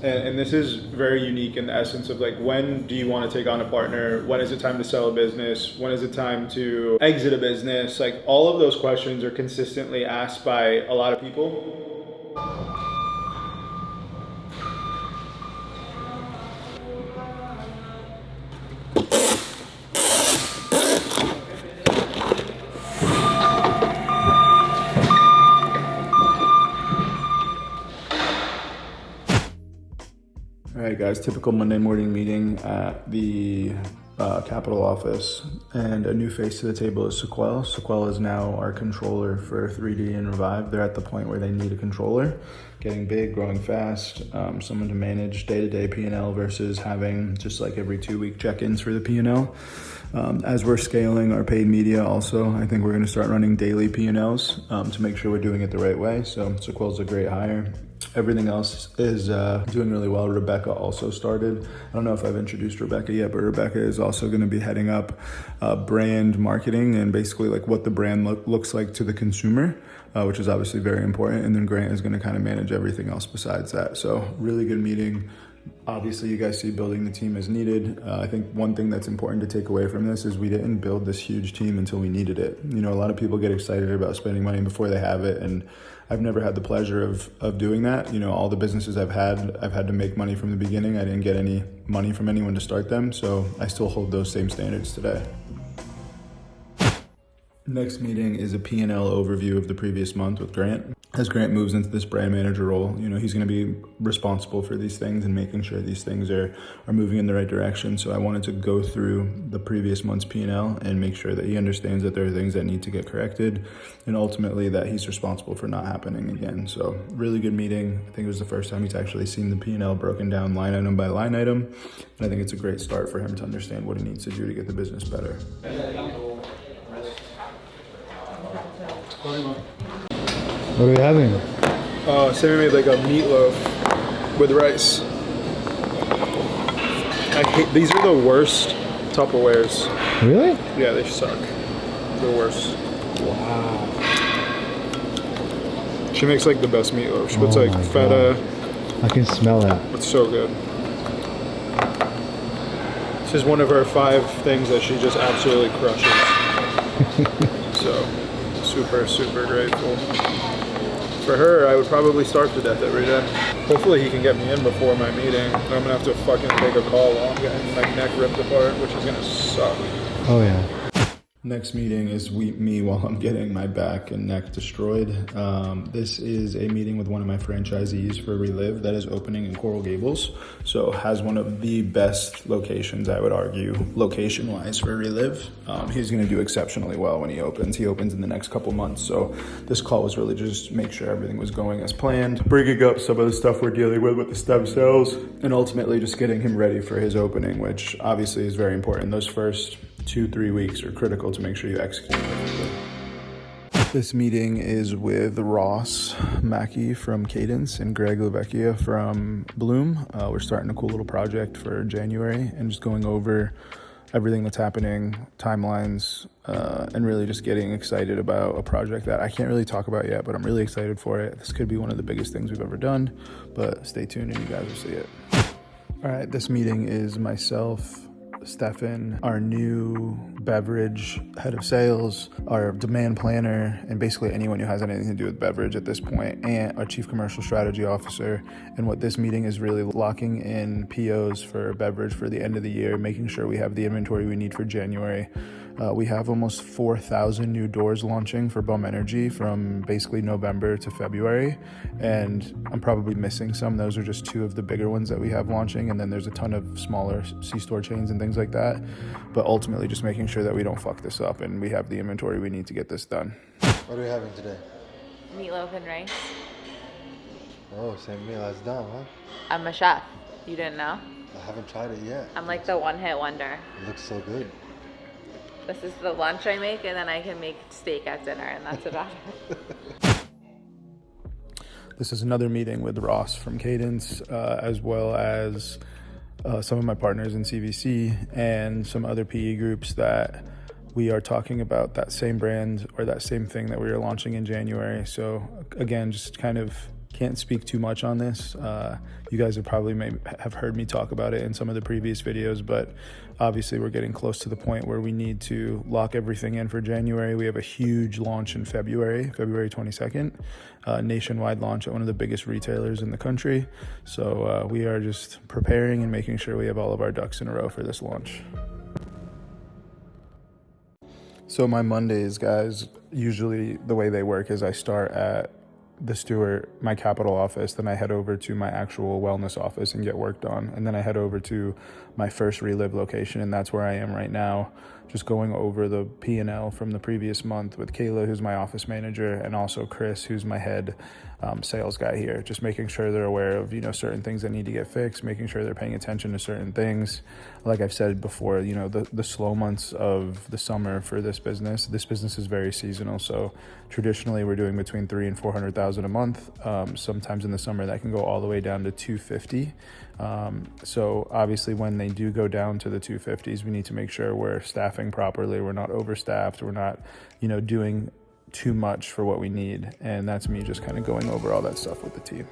And this is very unique in the essence of like, when do you want to take on a partner? When is it time to sell a business? When is it time to exit a business? Like, all of those questions are consistently asked by a lot of people. All right, guys, typical Monday morning meeting at the Capitol office, and a new face to the table is Sequel. Sequel is now our controller for 3D and Revive. They're at the point where they need a controller, getting big, growing fast, someone to manage day-to-day P&L versus having just like every 2-week check-ins for the P&L. As we're scaling our paid media also, I think we're gonna start running daily P&Ls to make sure we're doing it the right way. So Sequel's a great hire. Everything else is doing really well. Rebecca also started. I don't know if I've introduced Rebecca yet, but Rebecca is also going to be heading up brand marketing and basically like what the brand looks like to the consumer, which is obviously very important. And then Grant is going to kind of manage everything else besides that. So really good meeting. Obviously, you guys see building the team as needed. I think one thing that's important to take away from this is we didn't build this huge team until we needed it. You know, a lot of people get excited about spending money before they have it, and I've never had the pleasure of doing that. You know, all the businesses I've had to make money from the beginning. I didn't get any money from anyone to start them, so I still hold those same standards today. Next meeting is a P&L overview of the previous month with Grant. As Grant moves into this brand manager role, you know, he's going to be responsible for these things and making sure these things are moving in the right direction. So I wanted to go through the previous month's P&L and make sure that he understands that there are things that need to get corrected, and ultimately that he's responsible for not happening again. So really good meeting. I think it was the first time he's actually seen the P&L broken down line item by line item. And I think it's a great start for him to understand what he needs to do to get the business better. What are we having? Sammy made like a meatloaf with rice. I hate, these are the worst Tupperwares. Really? Yeah, they suck. The worst. Wow. She makes like the best meatloaf. She puts Oh like my feta. God. I can smell that. It's so good. This is one of her 5 things that she just absolutely crushes. So, super, super grateful. For her, I would probably starve to death every day. Hopefully he can get me in before my meeting. I'm gonna have to fucking take a call while I'm getting my neck ripped apart, which is gonna suck. Oh yeah. Next meeting is me while I'm getting my back and neck destroyed. This is a meeting with one of my franchisees for RELIVE that is opening in Coral Gables. So has one of the best locations, I would argue, location-wise for RELIVE. He's gonna do exceptionally well when he opens. He opens in the next couple months. So this call was really just make sure everything was going as planned, bringing up some of the stuff we're dealing with the stem cells, and ultimately just getting him ready for his opening, which obviously is very important. Those first 2-3 weeks are critical to make sure you execute perfectly. This meeting is with Ross Mackey from Cadence and Greg Lavecchia from Bloom. We're starting a cool little project for January and just going over everything that's happening, timelines, and really just getting excited about a project that I can't really talk about yet, but I'm really excited for it. This could be one of the biggest things we've ever done, but stay tuned and you guys will see it. All right, this meeting is myself, Stefan, our new beverage head of sales, our demand planner, and basically anyone who has anything to do with beverage at this point, and our chief commercial strategy officer. And what this meeting is really locking in POs for beverage for the end of the year, making sure we have the inventory we need for January. We have almost 4,000 new doors launching for Bum Energy from basically November to February, and I'm probably missing some. Those are just 2 of the bigger ones that we have launching, and then there's a ton of smaller C-store chains and things like that. But ultimately just making sure that we don't fuck this up and we have the inventory we need to get this done. What are we having today? Meatloaf and rice. Oh, same meal as Dom, huh? I'm a chef. You didn't know? I haven't tried it yet. I'm like the one-hit wonder. It looks so good. This is the lunch I make, and then I can make steak at dinner, and that's about it. This is another meeting with Ross from Cadence, as well as some of my partners in CVC and some other PE groups that we are talking about that same brand or that same thing that we are launching in January. So again, just kind of Can't speak too much on this. You guys have probably have heard me talk about it in some of the previous videos, but obviously we're getting close to the point where we need to lock everything in for January. We have a huge launch in February 22nd, nationwide launch at one of the biggest retailers in the country. So we are just preparing and making sure we have all of our ducks in a row for this launch. So my Mondays, guys, usually the way they work is I start at the Stewart, my capital office, then I head over to my actual wellness office and get work done. And then I head over to my first RELIVE location, and that's where I am right now, just going over the P&L from the previous month with Kayla, who's my office manager, and also Chris, who's my head sales guy here, just making sure they're aware of, certain things that need to get fixed, making sure they're paying attention to certain things. Like I've said before, the slow months of the summer for this business is very seasonal. So traditionally we're doing between 300,000 and 400,000 a month. Sometimes in the summer that can go all the way down to 250. So obviously when they do go down to the 250s, we need to make sure we're staffing properly. We're not overstaffed. We're not, doing too much for what we need. And that's me just kind of going over all that stuff with the team.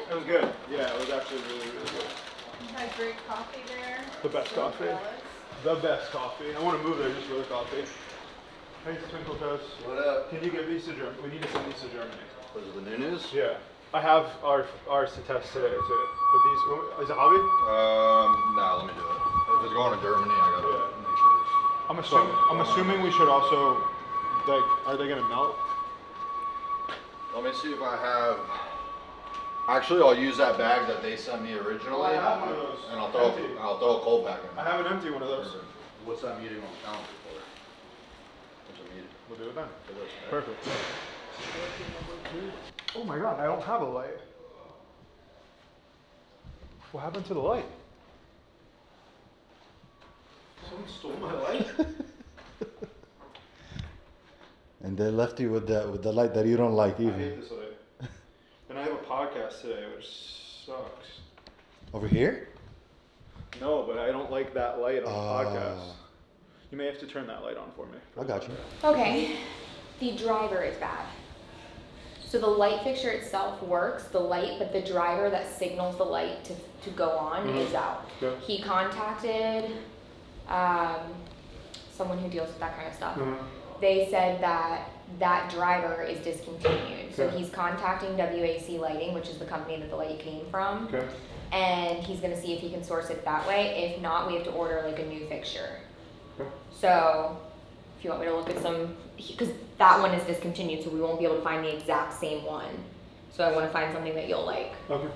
It was good. Yeah, it was actually really, really good. You had great coffee there. The best coffee. The best coffee. I want to move there just for the coffee. Hey, Twinkle Toast. What up? Can you get these to Germany? We need to send these to Germany. Was it the new news? Yeah. I have ours to test today too. But these, is it hobby? Nah, let me do it. If it's going to Germany, I gotta make sure it's... I'm assuming we should also, are they gonna melt? Let me see if I have... Actually, I'll use that bag that they sent me originally. I have one of those. And I'll throw a cold pack in I there. have an empty one of those. What's that meeting on calendar for? What's the meeting? We'll do it then. For this, right? Perfect. Oh my God, I don't have a light. What happened to the light? Someone stole my light? And they left you with the light that you don't like I even. hate this light. And I have a podcast today, which sucks. Over here? No, but I don't like that light on the Ah. podcast. You may have to turn that light on for me. I got you. Okay, the driver is bad. So the light fixture itself works, but the driver that signals the light to go on is out. Yeah. He contacted someone who deals with that kind of stuff. They said that driver is discontinued. So Okay. he's contacting WAC Lighting, which is the company that the light came from. Okay. And he's gonna see if he can source it that way. If not, we have to order like a new fixture. Okay. So if you want me to look at some, because that one is discontinued, so we won't be able to find the exact same one. So I want to find something that you'll like. Okay.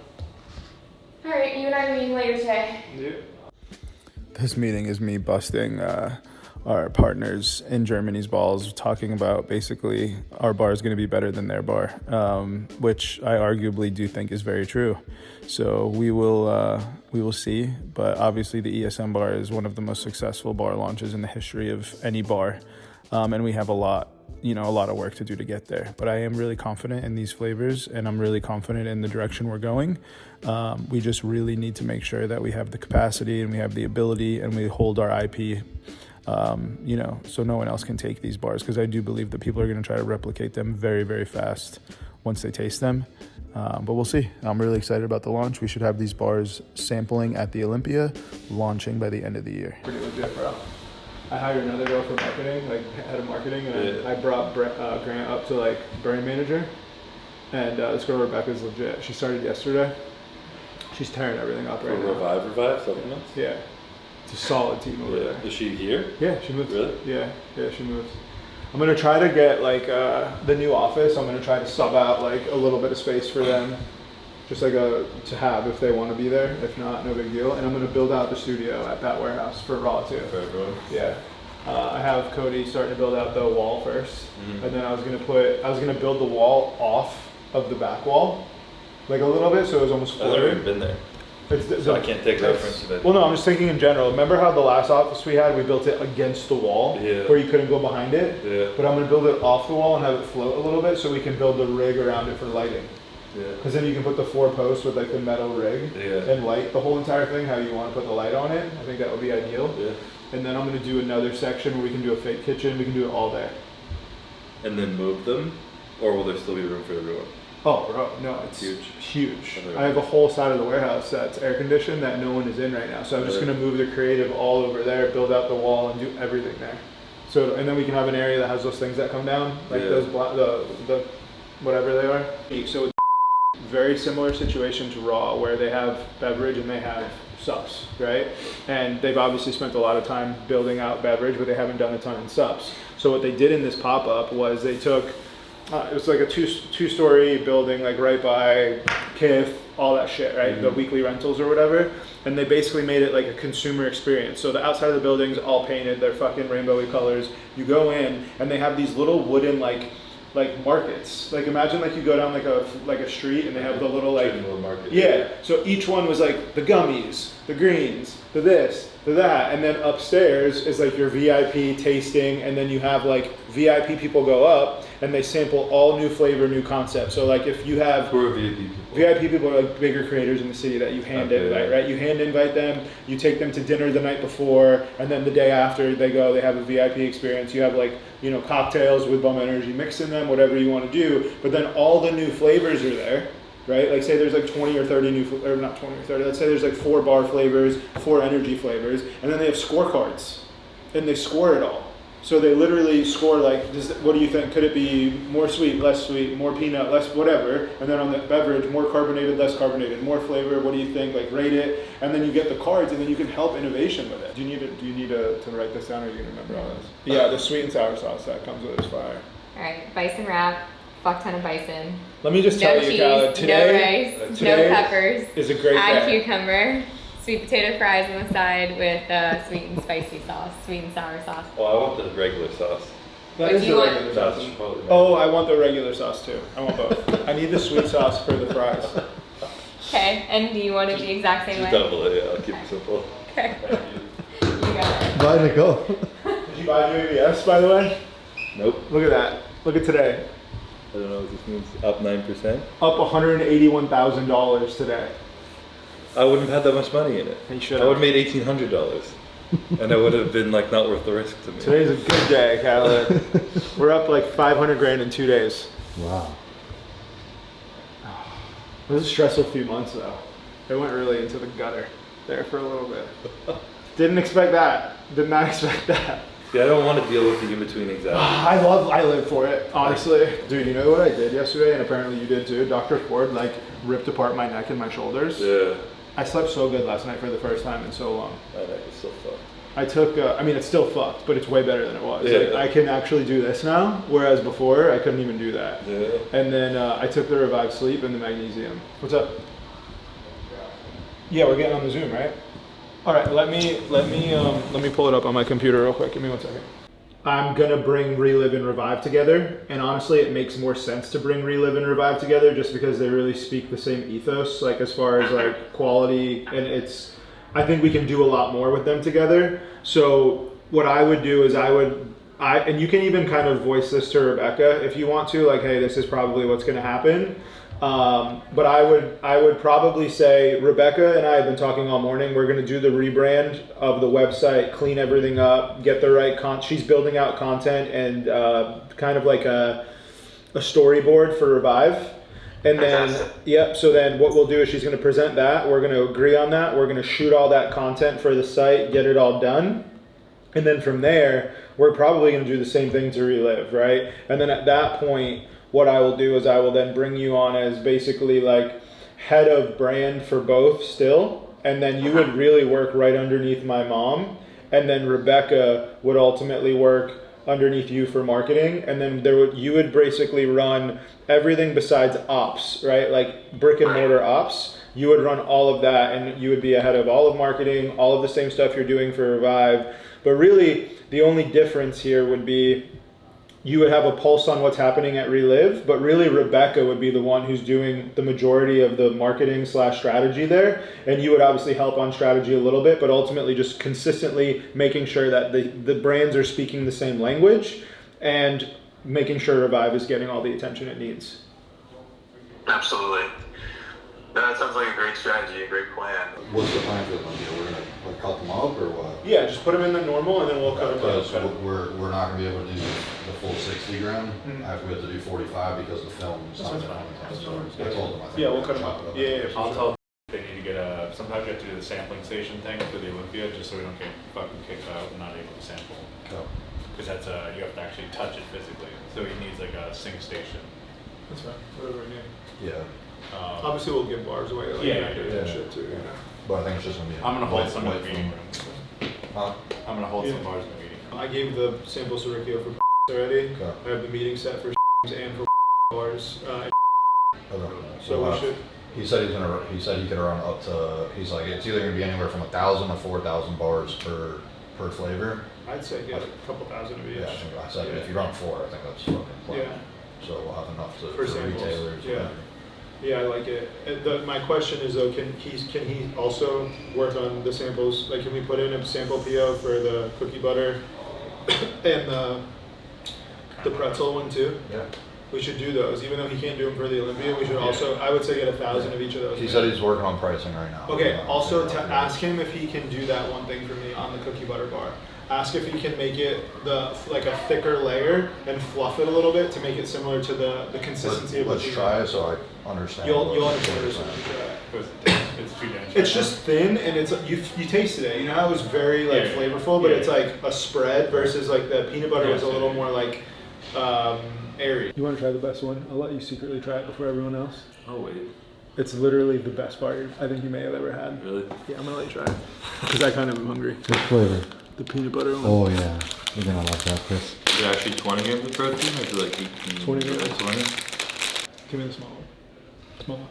All right, you and I are meeting later today. Yeah. This meeting is me busting our partners in Germany's balls, talking about basically our bar is going to be better than their bar, which I arguably do think is very true. So we will see, but obviously the ESM bar is one of the most successful bar launches in the history of any bar, and we have a lot of work to do to get there. But I am really confident in these flavors, and I'm really confident in the direction we're going. We just really need to make sure that we have the capacity and we have the ability and we hold our IP. So no one else can take these bars, because I do believe that people are going to try to replicate them very, very fast once they taste them. But we'll see. I'm really excited about the launch. We should have these bars sampling at the Olympia, launching by the end of the year. Pretty legit, bro. I hired another girl for marketing, like head of marketing, and I brought Grant up to like brand manager. And this girl Rebecca's legit. She started yesterday. She's tearing everything up right now. Revive supplements? Yeah. It's a solid team over there. Is she here? Yeah, she moved. Really? Yeah, she moved. I'm gonna try to get like the new office. I'm gonna try to sub out like a little bit of space for them, just like to have if they want to be there. If not, no big deal. And I'm gonna build out the studio at that warehouse for Raw too. For everyone? Yeah. I have Cody starting to build out the wall first, and then I was gonna build the wall off of the back wall, like a little bit, so it was almost I've already floating. been there. So I can't take reference to that. Well, no, I'm just thinking in general. Remember how the last office we had, we built it against the wall, Yeah. where you couldn't go behind it? Yeah. But I'm gonna build it off the wall and have it float a little bit, so we can build the rig around it for lighting. Yeah. Because then you can put the 4 posts with like the metal rig Yeah. and light the whole entire thing how you want to put the light on it. I think that would be ideal. Yeah. And then I'm gonna do another section where we can do a fake kitchen. We can do it all day. And then move them, or will there still be room for everyone? Oh, bro, no, it's Huge. huge. Okay. I have a whole side of the warehouse that's air conditioned that no one is in right now. So I'm just Really? gonna move the creative all over there, build out the wall, and do everything there. So, and then we can have an area that has those things that come down, like Yeah. those the whatever they are. So it's very similar situation to Raw, where they have beverage and they have subs, right? And they've obviously spent a lot of time building out beverage, but they haven't done a ton in subs. So what they did in this pop-up was they took it was like a two-story building, like right by KIF, all that shit, right? The weekly rentals or whatever. And they basically made it like a consumer experience. So the outside of the building's all painted, they're fucking rainbowy colors. You go in and they have these little wooden like markets. Like imagine like you go down like a street and they have the little like Little market. yeah. So each one was like the gummies, the greens, the this, the that, and then upstairs is like your VIP tasting, and then you have like VIP people go up and they sample all new flavor, new concept. So like if you have Who are VIP people? VIP people are like bigger creators in the city that you hand Okay, invite, yeah. right? You hand invite them, you take them to dinner the night before, and then the day after they go, they have a VIP experience. You have like, you know, cocktails with Bum Energy mix in them, whatever you want to do, but then all the new flavors are there, right? Like say there's like 20 or 30 new, or not 20 or 30, let's say there's like 4 bar flavors, 4 energy flavors, and then they have scorecards, and they score it all. So they literally score like, what do you think? Could it be more sweet, less sweet, more peanut, less whatever? And then on the beverage, more carbonated, less carbonated, more flavor. What do you think? Like rate it, and then you get the cards, and then you can help innovation with it. Do you need to write this down, or are you gonna remember all this? Yeah, the sweet and sour sauce that comes with is fire. All right, bison wrap, fuck ton of bison. Let me just No tell cheese, you, Khaled, today, no rice, today no peppers. is a great Add day. cucumber, sweet potato fries on the side with sweet and spicy sauce, sweet and sour sauce. Oh, I want the regular sauce. That Or is do the you want- regular That's sauce. probably Oh, I want the regular sauce too. I want both. I need the sweet sauce for the fries. Okay, and do you want it the exact same Just way? double it, yeah, I'll keep it simple. Okay. You got it. Bye, Nicole. Did you buy new ABS, by the way? Nope. Look at that. Look at today. I don't know what this means. Up 9%? Up $181,000 today. I wouldn't have had that much money in it. You should I would have. have made $1,800. And it would have been like not worth the risk to me. Today's a good day, Khaled. We're up like 500 grand in 2 days. Wow. It was a stressful few months though. It went really into the gutter there for a little bit. Didn't expect that. Did not expect that. See, I don't want to deal with the in-between exams. I live for it, honestly. Dude, you know what I did yesterday, and apparently you did too? Dr. Ford like ripped apart my neck and my shoulders. Yeah. I slept so good last night for the first time in so long. My neck is so fucked. I took, I mean, it's still fucked, but it's way better than it was. Yeah. Like, I can actually do this now, whereas before I couldn't even do that. Yeah. And then I took the Revive Sleep and the magnesium. What's up? Yeah, we're getting on the Zoom, right? All right, let me pull it up on my computer real quick. Give me 1 second. I'm gonna bring Relive and Revive together, and honestly, it makes more sense to bring Relive and Revive together just because they really speak the same ethos, like as far as like quality, and it's. I think we can do a lot more with them together. So what I would do is and you can even kind of voice this to Rebecca if you want to, like, hey, this is probably what's gonna happen. But I would probably say, Rebecca and I have been talking all morning. We're going to do the rebrand of the website, clean everything up, get the right she's building out content and kind of like a storyboard for Revive. And then, yep, so then what we'll do is she's going to present that. We're going to agree on that. We're going to shoot all that content for the site, get it all done. And then from there, we're probably going to do the same thing to Relive, right? And then at that point, what I will do is I will then bring you on as basically like head of brand for both still. And then you would really work right underneath my mom. And then Rebecca would ultimately work underneath you for marketing. And then you would basically run everything besides ops, right? Like brick and mortar ops. You would run all of that, and you would be ahead of all of marketing, all of the same stuff you're doing for Revive. But really, the only difference here would be you would have a pulse on what's happening at Relive, but really Rebecca would be the one who's doing the majority of the marketing / strategy there. And you would obviously help on strategy a little bit, but ultimately just consistently making sure that the brands are speaking the same language and making sure Revive is getting all the attention it needs. Absolutely. That sounds like a great strategy, a great plan. What's the plan for the Olympia? We're gonna like cut them up or what? Yeah, just put them in the normal and then we'll cut Because them. we're not gonna be able to do the full 60 gram. Mhm. I have to do 45 because the film is not gonna That's so fine. I told them. I think Yeah, we're we'll cut gonna them chop up. it Yeah, I'll tell they need to get a, sometimes you have to do the sampling station thing for the Olympia, just so we don't get fucking kicked out and not able to sample. Okay. Because that's you have to actually touch it physically. So he needs like a sync station. That's fine. Whatever we need. Yeah, Obviously, we'll give bars away. Like, Yeah, and shit too. You know? but I think it's just gonna be. I'm gonna hold white- some in the white meeting film. room. Huh? I'm gonna hold Yeah. some bars in the meeting. I gave the samples to Riccio for already. Okay. I have the meeting set for and for bars. Okay. So we should. He said he said he could run up to. He's like it's either gonna be anywhere from 1,000 to 4,000 bars per flavor. I'd say get a couple thousand of each. Yeah, I said Yeah. if you run 4, I think that's fucking plenty. Yeah. So we'll have enough to For for samples. retailers. Yeah. Yeah, I like it. My question is though, can he also work on the samples? Like, can we put in a sample PO for the cookie butter and the pretzel one too? Yeah. We should do those, even though he can't do them for the Olympia. We should also, I would say, get 1,000 of each of those. He said he's working on pricing right now. Okay. Also, to ask him if he can do that one thing for me on the cookie butter bar. Ask if he can make it like a thicker layer and fluff it a little bit to make it similar to the consistency of what Let's you try have. it so I understand. You'll what understand you're this when saying. you try it. It's too dense. It's just thin and it's you tasted it. You know how it was very like Yeah. flavorful, but Yeah. it's like a spread versus like the peanut butter was a Yeah. little more like airy. You want to try the best one? I'll let you secretly try it before everyone else. Oh wait, It's literally the best bar I think you may have ever had. really? Yeah, I'm gonna let you try it because I kind of am hungry. What flavor? The peanut butter one. Oh yeah, you're gonna love that, Chris. Is it actually 20 grams of protein, or is it like 18? 20 grams. 20? Give me the small one. Small one.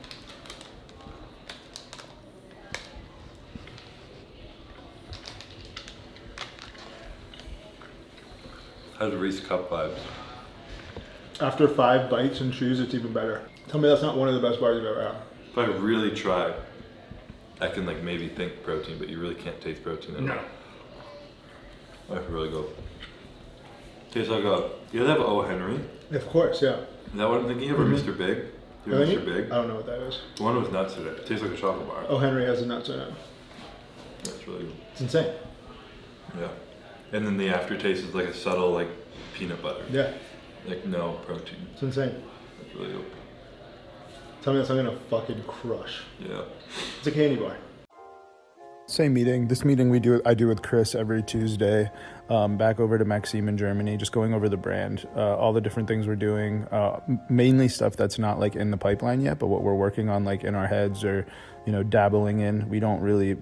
How's Reese Cup vibes? After 5 bites and chews, it's even better. Tell me that's not one of the best bars you've ever had. If I really try, I can like maybe think protein, but you really can't taste protein at all. I have to really go. Tastes like you ever have O. Henry? Of course, yeah. Is that what I'm thinking of? Or Mr. Big? Do you have Really? Mr. Big? I don't know what that is. The one with nuts in it. It tastes like a chocolate bar. Oh, Henry has the nuts in it. That's really good. It's insane. Yeah. And then the aftertaste is like a subtle like peanut butter. Yeah, Like no protein. it's insane. That's really good. Tell me that's not gonna fucking crush. Yeah. It's a candy bar. Same meeting. This meeting I do with Chris every Tuesday. Back over to Maxime in Germany, just going over the brand, all the different things we're doing, mainly stuff that's not like in the pipeline yet, but what we're working on like in our heads or, dabbling in. We don't really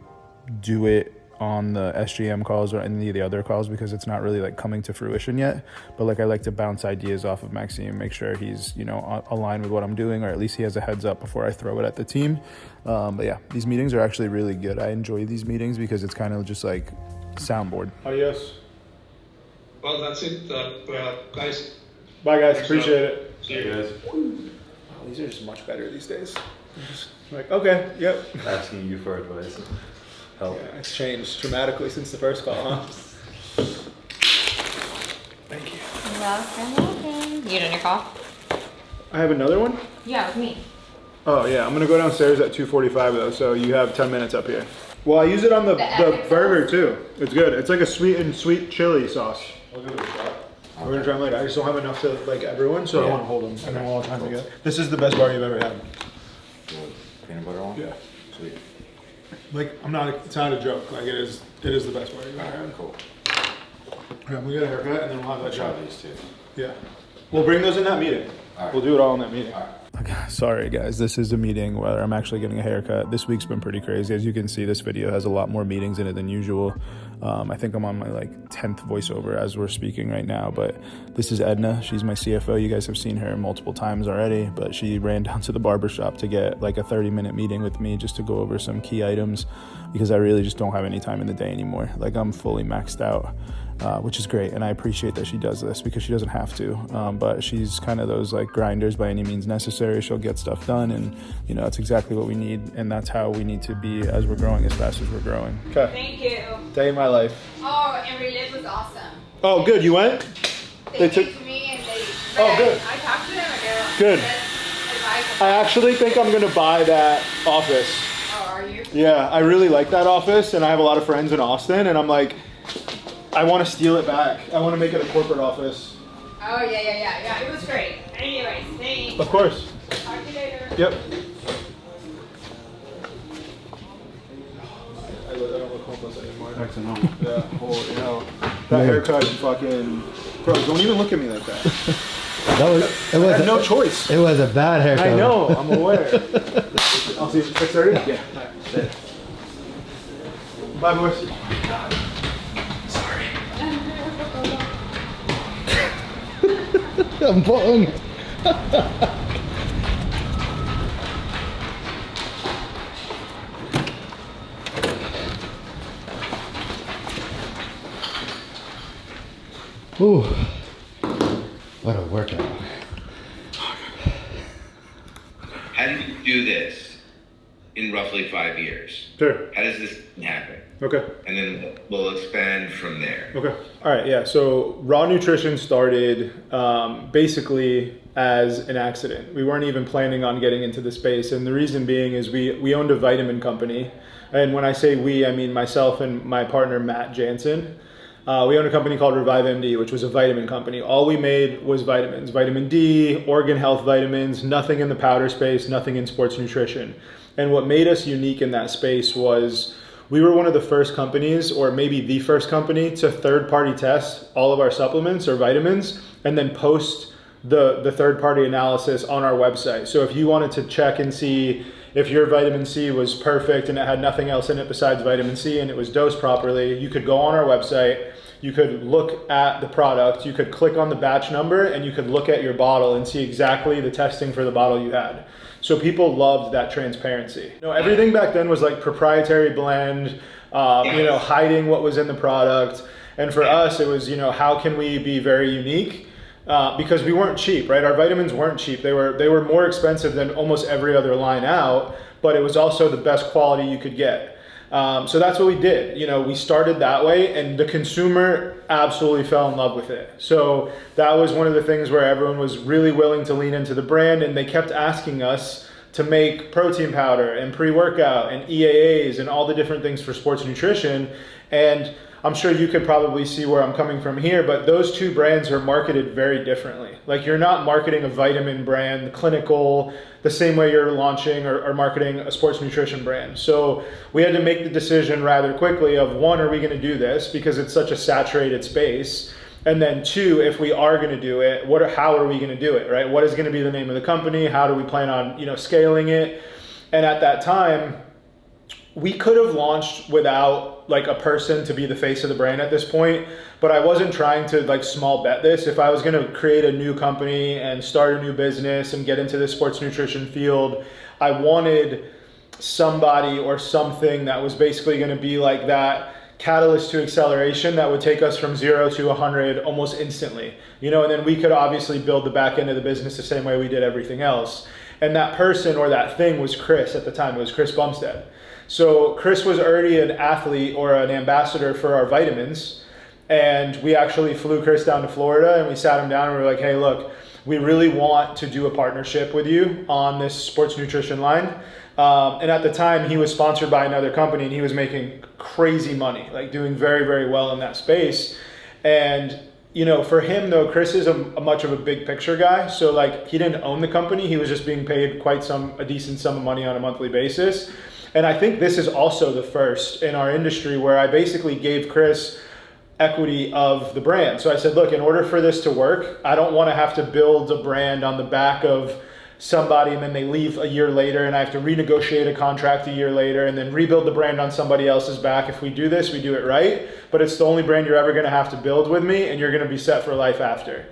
do it on the SGM calls or any of the other calls because it's not really like coming to fruition yet. But like I like to bounce ideas off of Maxime, make sure he's, aligned with what I'm doing, or at least he has a heads up before I throw it at the team. But yeah, these meetings are actually really good. I enjoy these meetings because it's kind of just like soundboard. Adios. Well, that's it, guys. Bye guys, Thanks, appreciate it. See you. Guys, Wow, these are just much better these days. I'm just like, okay, yep. asking you for advice. Help. Yeah, it's changed dramatically since the first call, huh? Thank you. Welcome. You done your call? I have another one? Yeah, with me. Oh yeah, I'm gonna go downstairs at 2:45 though, so you have 10 minutes up here. Well, I use it on the epic burger sauce? too. It's good. It's like a sweet chili sauce. We're gonna try them later. I just don't have enough to like everyone, so I want to hold them and then we'll all time together. This is the best bar you've ever had. Peanut butter one? Yeah. Sweet. Like it's not a joke. Like it is the best bar you've ever had. Cool. Yeah, we'll get a haircut and then we'll have that Try shot. these two. Yeah. We'll bring those in that meeting. All right. We'll do it all in that meeting. All right. Okay, sorry guys, this is a meeting where I'm actually getting a haircut. This week's been pretty crazy. As you can see, this video has a lot more meetings in it than usual. I think I'm on my 10th voiceover as we're speaking right now, but this is Edna. She's my CFO. You guys have seen her multiple times already, but she ran down to the barbershop to get a 30-minute meeting with me just to go over some key items because I really just don't have any time in the day anymore. I'm fully maxed out. which is great. And I appreciate that she does this because she doesn't have to. But she's kind of those like grinders by any means necessary. She'll get stuff done, and you know, it's exactly what we need. And that's how we need to be as we're growing, as fast as we're growing. Okay. Thank you. Day in my life. Oh, and RELIVE was awesome. Oh, good. You went? They came to me and they. Oh, good. I talked to them and they were Good. advice. I actually think I'm gonna buy that office. Oh, are you? Yeah, I really like that office, and I have a lot of friends in Austin, and I'm like, I want to steal it back. I want to make it a corporate office. Oh, yeah. It was great. Anyways, thanks. Of course. Talk to you later. Yep. I don't look homeless anymore. Back to normal. Yeah, holy hell. That haircut, fucking, bro, don't even look at me like that. It I was had no choice. It was a bad haircut. I know, I'm aware. I'll see you at 6:30? Yeah. Right. Bye, boys. I'm bong. Ooh, what a workout. How do you do this in roughly 5 years? Sure. How does this happen? Okay. And then we'll expand from there. Okay. All right. Yeah. So raw nutrition started basically as an accident. We weren't even planning on getting into the space, and the reason being is we owned a vitamin company, and when I say we, I mean myself and my partner Matt Jansen. We owned a company called RELIVE MD, which was a vitamin company. All we made was vitamins, vitamin D, organ health vitamins, nothing in the powder space, nothing in sports nutrition. And what made us unique in that space was we were one of the first companies, or maybe the first company, to third-party test all of our supplements or vitamins and then post the third-party analysis on our website. So if you wanted to check and see if your vitamin C was perfect and it had nothing else in it besides vitamin C and it was dosed properly, you could go on our website, you could look at the product, you could click on the batch number, and you could look at your bottle and see exactly the testing for the bottle you had. So people loved that transparency. You know, everything back then was like proprietary blend, hiding what was in the product. And for us, it was, how can we be very unique? Because we weren't cheap, right? Our vitamins weren't cheap. They were more expensive than almost every other line out, but it was also the best quality you could get. So that's what we did. We started that way, and the consumer absolutely fell in love with it. So that was one of the things where everyone was really willing to lean into the brand, and they kept asking us to make protein powder and pre-workout and EAAs and all the different things for sports nutrition. And I'm sure you could probably see where I'm coming from here, but those two brands are marketed very differently. Like, you're not marketing a vitamin brand, clinical, the same way you're launching or marketing a sports nutrition brand. So we had to make the decision rather quickly of, one, are we gonna do this because it's such a saturated space? And then two, if we are gonna do it, how are we gonna do it, right? What is gonna be the name of the company? How do we plan on, scaling it? And at that time, we could have launched without like a person to be the face of the brand at this point, but I wasn't trying to like small bet this. If I was going to create a new company and start a new business and get into the sports nutrition field, I wanted somebody or something that was basically going to be like that catalyst to acceleration that would take us from 0 to 100 almost instantly, and then we could obviously build the back end of the business the same way we did everything else. And that person or that thing was Chris at the time. It was Chris Bumstead. So Chris was already an athlete or an ambassador for our vitamins. And we actually flew Chris down to Florida and we sat him down and we were like, hey, look, we really want to do a partnership with you on this sports nutrition line. And at the time he was sponsored by another company and he was making crazy money, like doing very, very well in that space. And for him though, Chris is a much of a big picture guy. So like, he didn't own the company. He was just being paid a decent sum of money on a monthly basis. And I think this is also the first in our industry where I basically gave Chris equity of the brand. So I said, look, in order for this to work, I don't want to have to build a brand on the back of somebody and then they leave a year later and I have to renegotiate a contract a year later and then rebuild the brand on somebody else's back. If we do this, we do it right, but it's the only brand you're ever going to have to build with me and you're going to be set for life after.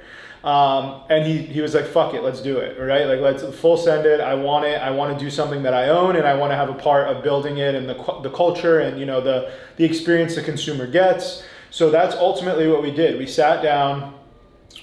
And he was like, fuck it, let's do it, right? Like, let's full send it. I want it. I want to do something that I own and I want to have a part of building it and the culture and, the experience the consumer gets. So that's ultimately what we did. We sat down,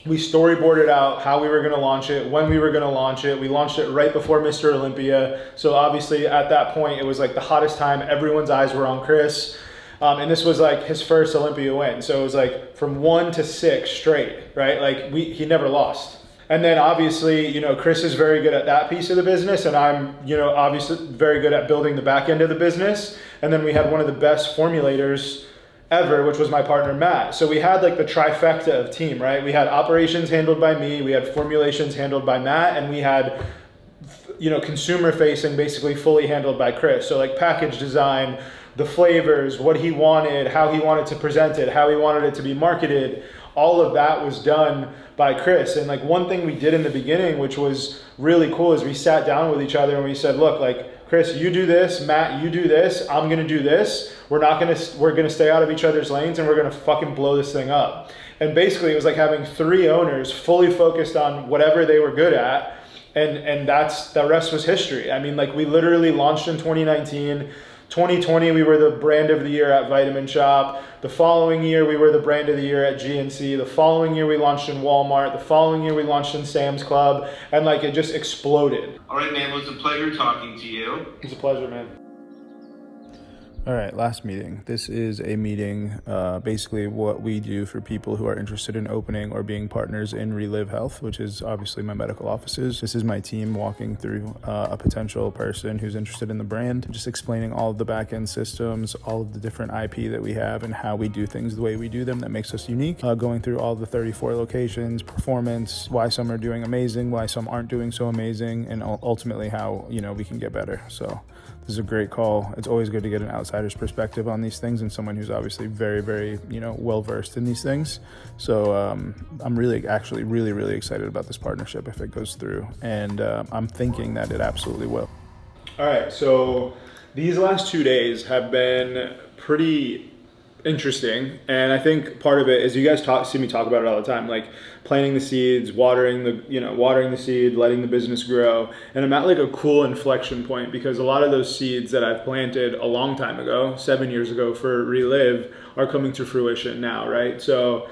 we storyboarded out how we were going to launch it, when we were going to launch it. We launched it right before Mr. Olympia. So obviously at that point, it was like the hottest time. Everyone's eyes were on Chris. And this was like his first Olympia win. So it was like from 1 to 6 straight, right? Like he never lost. And then obviously, you know, Chris is very good at that piece of the business, and I'm, you know, obviously very good at building the back end of the business. And then we had one of the best formulators ever, which was my partner, Matt. So we had like the trifecta of team, right? We had operations handled by me, we had formulations handled by Matt, and we had, you know, consumer facing basically fully handled by Chris. So like package design, the flavors, what he wanted, how he wanted to present it, how he wanted it to be marketed, all of that was done by Chris. And like one thing we did in the beginning, which was really cool, is we sat down with each other and we said, look, like, Chris, you do this, Matt, you do this, I'm gonna do this. We're gonna stay out of each other's lanes, and we're gonna fucking blow this thing up. And basically it was like having 3 owners fully focused on whatever they were good at. And the rest was history. I mean, like we literally launched in 2019. 2020, we were the brand of the year at Vitamin Shop. The following year, we were the brand of the year at GNC. The following year, we launched in Walmart. The following year, we launched in Sam's Club. And like, it just exploded. All right, man, it was a pleasure talking to you. It was a pleasure, man. All right, last meeting. This is a meeting, basically what we do for people who are interested in opening or being partners in RELIVE Health, which is obviously my medical offices. This is my team walking through a potential person who's interested in the brand, just explaining all of the back-end systems, all of the different IP that we have and how we do things the way we do them that makes us unique, going through all the 34 locations, performance, why some are doing amazing, why some aren't doing so amazing, and ultimately how, you know, we can get better. So this is a great call. It's always good to get an outsider's perspective on these things and someone who's obviously very, very, you know, well-versed in these things. So I'm really excited about this partnership if it goes through. And I'm thinking that it absolutely will. All right, so these last 2 days have been pretty interesting, and I think part of it is you guys see me talk about it all the time, like planting the seeds, watering the seed, letting the business grow. And I'm at like a cool inflection point because a lot of those seeds that I've planted a long time ago, 7 years ago for RELIVE, are coming to fruition now, right? So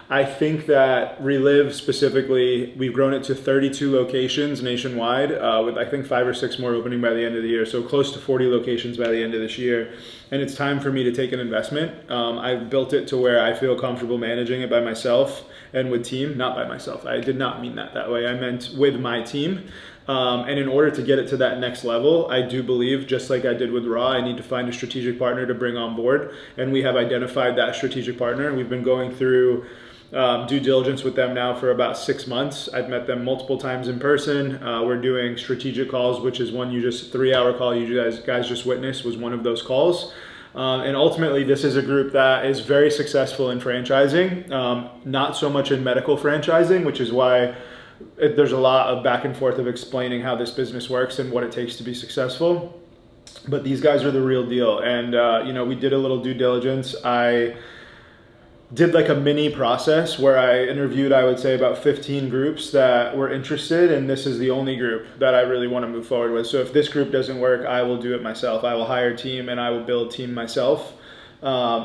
I think that RELIVE specifically, we've grown it to 32 locations nationwide, with I think 5 or 6 more opening by the end of the year. So close to 40 locations by the end of this year. And it's time for me to take an investment. I've built it to where I feel comfortable managing it by myself and with team, not by myself. I did not mean that way. I meant with my team. And in order to get it to that next level, I do believe, just like I did with Raw, I need to find a strategic partner to bring on board. And we have identified that strategic partner. We've been going through due diligence with them now for about 6 months. I've met them multiple times in person. We're doing strategic calls, which is one 3-hour call you guys just witnessed was one of those calls. And ultimately, this is a group that is very successful in franchising, not so much in medical franchising, which is why there's a lot of back and forth of explaining how this business works and what it takes to be successful. But these guys are the real deal. And, we did a little due diligence. I did like a mini process where I interviewed, I would say, about 15 groups that were interested, and this is the only group that I really want to move forward with. So if this group doesn't work, I will do it myself. I will hire a team and I will build a team myself,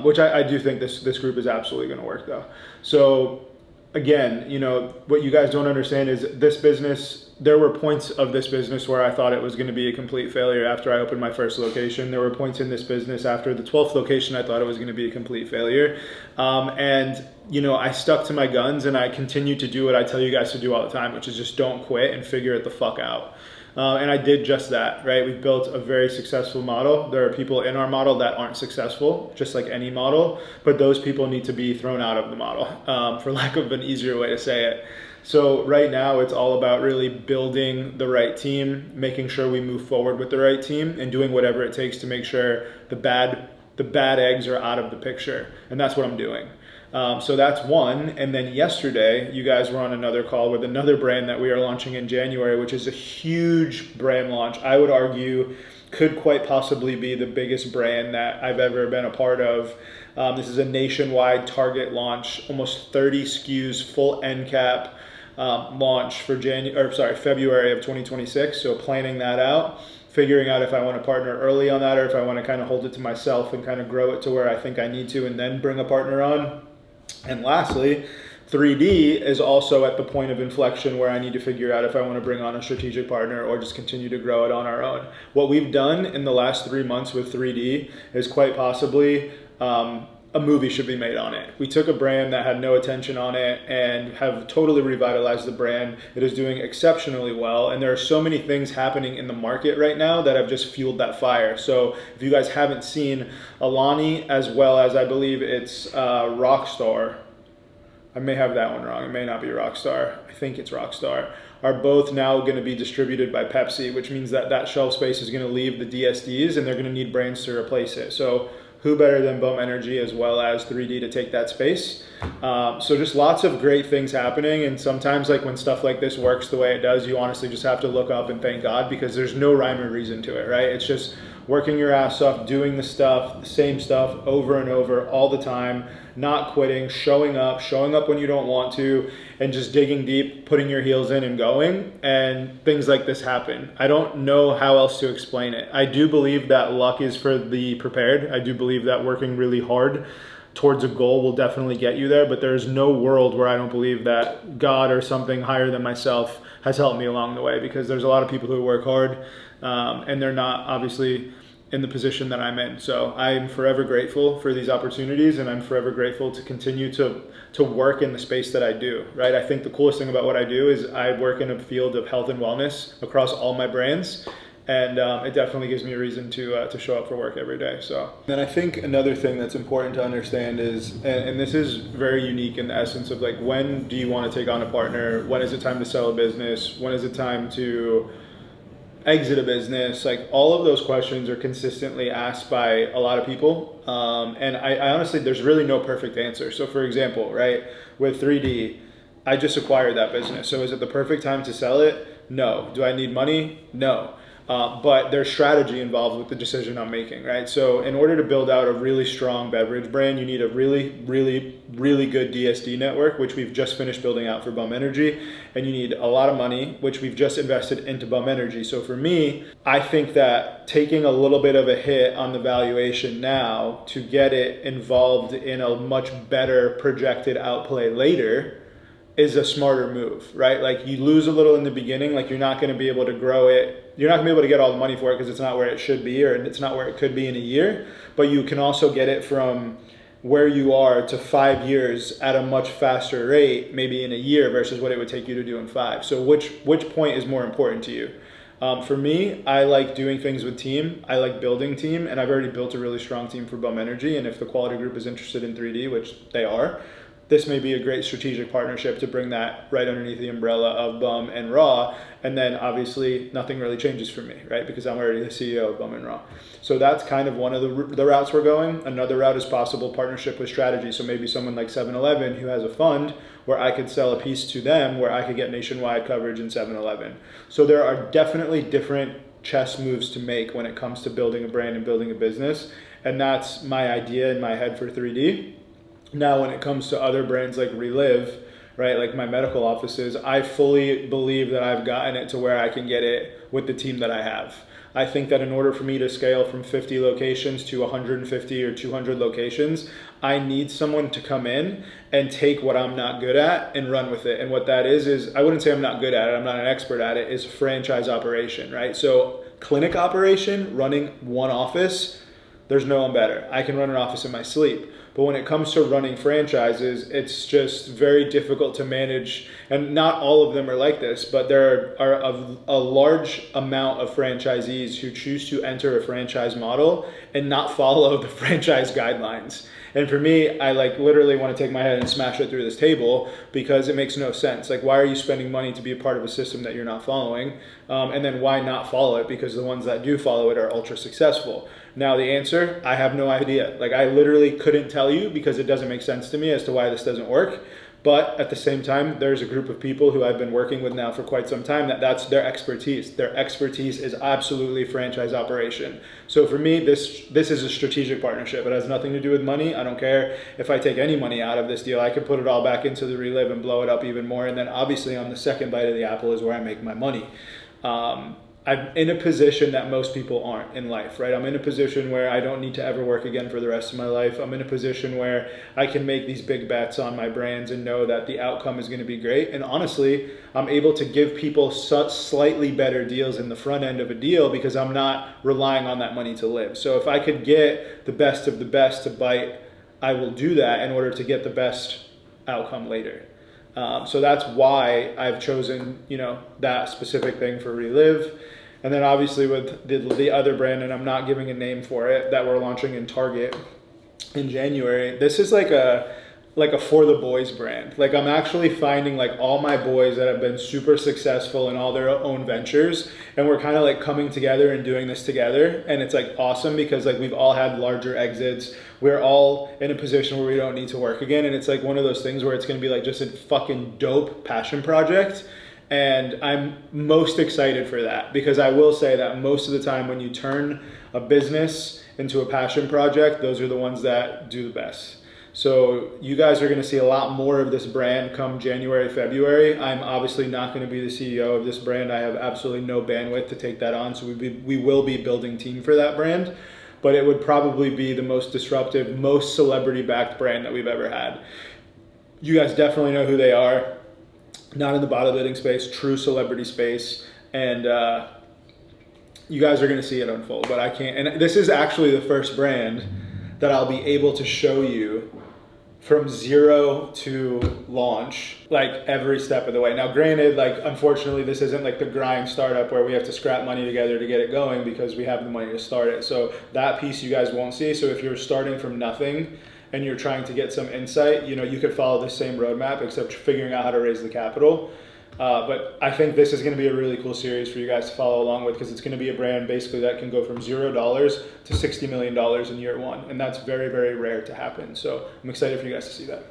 which I do think this group is absolutely going to work though. So again, what you guys don't understand is this business, there were points of this business where I thought it was going to be a complete failure after I opened my first location. There were points in this business after the 12th location I thought it was going to be a complete failure. I stuck to my guns and I continued to do what I tell you guys to do all the time, which is just don't quit and figure it the fuck out. And I did just that, right? We've built a very successful model. There are people in our model that aren't successful, just like any model, but those people need to be thrown out of the model, for lack of an easier way to say it. So right now it's all about really building the right team, making sure we move forward with the right team, and doing whatever it takes to make sure the bad eggs are out of the picture. And that's what I'm doing. So that's one. And then yesterday, you guys were on another call with another brand that we are launching in January, which is a huge brand launch. I would argue could quite possibly be the biggest brand that I've ever been a part of. This is a nationwide Target launch, almost 30 SKUs, full end cap launch for February of 2026. So planning that out. figuring out if I want to partner early on that or if I want to kind of hold it to myself and kind of grow it to where I think I need to and then bring a partner on. And lastly, 3D is also at the point of inflection where I need to figure out if I want to bring on a strategic partner or just continue to grow it on our own. What we've done in the last 3 months with 3D is quite possibly a movie should be made on it. We took a brand that had no attention on it and have totally revitalized the brand. It is doing exceptionally well, and there are so many things happening in the market right now that have just fueled that fire. So if you guys haven't seen Alani, as well as I believe it's Rockstar, I may have that one wrong, it may not be Rockstar, I think it's Rockstar, are both now going to be distributed by Pepsi, which means that that shelf space is going to leave the DSDs and they're going to need brands to replace it. So who better than Bum Energy as well as 3D to take that space? So just lots of great things happening, and sometimes like when stuff like this works the way it does, you honestly just have to look up and thank God, because there's no rhyme or reason to it, right? It's just working your ass off, doing the same stuff over and over all the time, not quitting, showing up when you don't want to, and just digging deep, putting your heels in and going, and things like this happen. I don't know how else to explain it. I do believe that luck is for the prepared. I do believe that working really hard towards a goal will definitely get you there, but there's no world where I don't believe that God or something higher than myself has helped me along the way, because there's a lot of people who work hard and they're not obviously in the position that I'm in. So I'm forever grateful for these opportunities, and I'm forever grateful to continue to work in the space that I do, right? I think the coolest thing about what I do is I work in a field of health and wellness across all my brands, and it definitely gives me a reason to show up for work every day. So then I think another thing that's important to understand is, and this is very unique in the essence of like, when do you want to take on a partner? When is it time to sell a business? When is it time to exit a business? Like, all of those questions are consistently asked by a lot of people. And I honestly, there's really no perfect answer. So for example, right, with 3D, I just acquired that business. So is it the perfect time to sell it? No. Do I need money? No. But there's strategy involved with the decision I'm making, right? So in order to build out a really strong beverage brand, you need a really, really, really good DSD network, which we've just finished building out for Bum Energy. And you need a lot of money, which we've just invested into Bum Energy. So for me, I think that taking a little bit of a hit on the valuation now to get it involved in a much better projected outplay later is a smarter move, right? Like, you lose a little in the beginning, like you're not going to be able to grow it. You're not gonna be able to get all the money for it because it's not where it should be, or it's not where it could be in a year, but you can also get it from where you are to 5 years at a much faster rate, maybe in a year versus what it would take you to do in 5. So which point is more important to you? For me, I like doing things with team. I like building team, and I've already built a really strong team for Bum Energy. And if the quality group is interested in 3D, which they are, this may be a great strategic partnership to bring that right underneath the umbrella of Bum and Raw. And then obviously nothing really changes for me, right? Because I'm already the CEO of Bum and Raw. So that's kind of one of the routes we're going. Another route is possible partnership with strategy. So maybe someone like 7-Eleven who has a fund where I could sell a piece to them, where I could get nationwide coverage in 7-Eleven. So there are definitely different chess moves to make when it comes to building a brand and building a business. And that's my idea in my head for 3D. Now, when it comes to other brands like RELIVE, right, like my medical offices, I fully believe that I've gotten it to where I can get it with the team that I have. I think that in order for me to scale from 50 locations to 150 or 200 locations, I need someone to come in and take what I'm not good at and run with it. And what that is I wouldn't say I'm not good at it, I'm not an expert at it, is franchise operation, right? So clinic operation, running one office, there's no one better. I can run an office in my sleep. But when it comes to running franchises, it's just very difficult to manage. And not all of them are like this, but there are a large amount of franchisees who choose to enter a franchise model and not follow the franchise guidelines. And for me, I like literally want to take my head and smash it through this table, because it makes no sense. Like, why are you spending money to be a part of a system that you're not following? And then why not follow it? Because the ones that do follow it are ultra successful. Now the answer, I have no idea. Like, I literally couldn't tell you, because it doesn't make sense to me as to why this doesn't work. But at the same time, there's a group of people who I've been working with now for quite some time that's their expertise. Their expertise is absolutely franchise operation. So for me, this is a strategic partnership. It has nothing to do with money. I don't care if I take any money out of this deal. I could put it all back into the RELIVE and blow it up even more. And then obviously on the second bite of the apple is where I make my money. I'm in a position that most people aren't in life, right? I'm in a position where I don't need to ever work again for the rest of my life. I'm in a position where I can make these big bets on my brands and know that the outcome is going to be great. And honestly, I'm able to give people such slightly better deals in the front end of a deal because I'm not relying on that money to live. So if I could get the best of the best to bite, I will do that in order to get the best outcome later. So that's why I've chosen, that specific thing for Relive. And then obviously with the other brand, and I'm not giving a name for it, that we're launching in Target in January. This is like a for the boys brand. Like I'm actually finding like all my boys that have been super successful in all their own ventures, and we're kind of like coming together and doing this together. And it's like awesome because like we've all had larger exits. We're all in a position where we don't need to work again. And it's like one of those things where it's going to be like just a fucking dope passion project. And I'm most excited for that because I will say that most of the time when you turn a business into a passion project, those are the ones that do the best. So you guys are going to see a lot more of this brand come January, February. I'm obviously not going to be the CEO of this brand. I have absolutely no bandwidth to take that on. So we will be building team for that brand, but it would probably be the most disruptive, most celebrity-backed brand that we've ever had. You guys definitely know who they are. Not in the bodybuilding space, true celebrity space, and you guys are going to see it unfold. But I can't. And this is actually the first brand that I'll be able to show you from zero to launch, like every step of the way. Now, granted, like unfortunately, this isn't like the grind startup where we have to scrap money together to get it going because we have the money to start it. So that piece you guys won't see. So if you're starting from nothing and you're trying to get some insight, you could follow the same roadmap except figuring out how to raise the capital. But I think this is going to be a really cool series for you guys to follow along with because it's going to be a brand basically that can go from $0 to $60 million in year one. And that's very, very rare to happen. So I'm excited for you guys to see that.